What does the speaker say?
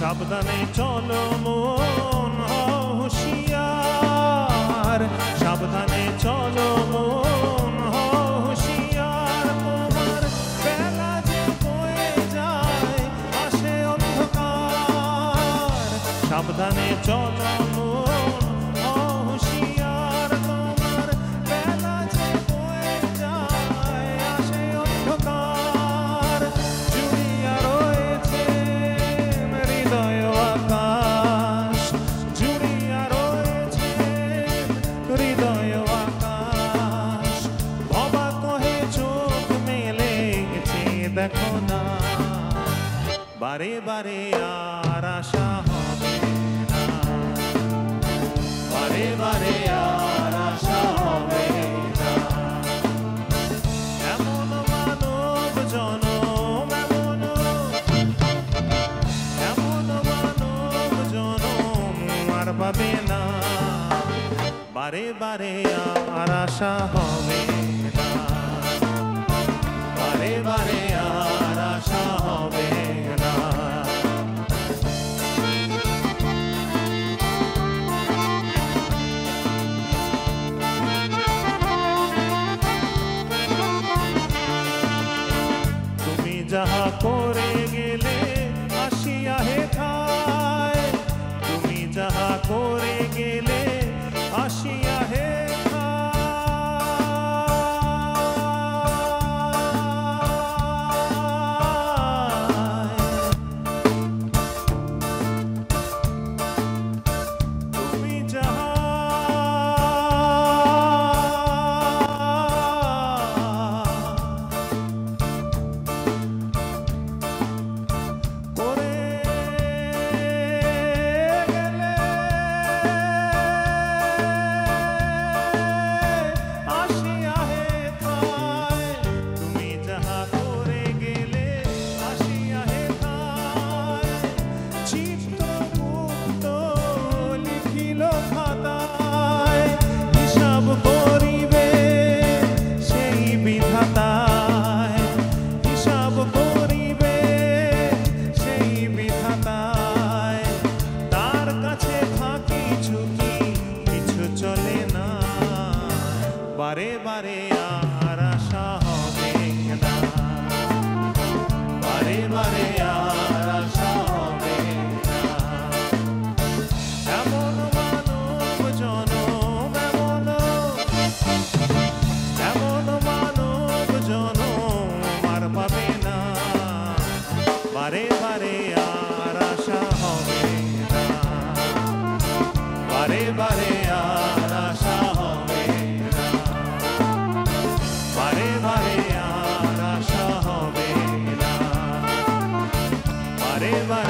সাবধানে চলো মন হও হুঁশিয়ার, সাবধানে চলো মন হও হুঁশিয়ার। তোমার বেলা যে বয়ে যায় আসে অন্ধকার, সাবধানে চলো মন হও হুঁশিয়ার। তোমার বেলা যে বয়ে যায় আসে অন্ধকার, জুড়িয়া রয়েছে হৃদয় আকাশ, জুড়িয়া রয়েছে হৃদয় আকাশ। অবাক হয়ে চোখ মেলেছে দেখো না, বারে বারে আর আশা হবে না, বারে বারে আর আশা হবে না। এমন মানব জনম, এমন মানব জনম আর পাবে না, বারে বারে আর আশা হবে না, বারে বারে আর আশা হবে না। তুমি যাহা করে গেলে আসিয়া হেথায়, তুমি যাহা করে গেলে আসিয়া হেথায়। তুমি যাহা করে গেলে আসিয়া হেথায়, তুমি যাহা করে গেলে আসিয়া হেথায়। চিত্রগুপ্ত লিখিল খাতায়, হিসাব করিবে সেই বিধাতায়, হিসাব করিবে সেই বিধাতায়। তার কাছে থাকি ঝুঁকি কিছু চলে না, বারে বারে আর আশা হবে না, বারে বারে আর আশা হবে না। এমন মানব জনম, এমন মানব জনম আর পাবে না, বারে বারে আর আশা হবে না, বারে বারে আর আশা হবে না, বারে বারে আর আশা হবে না, বারে বারে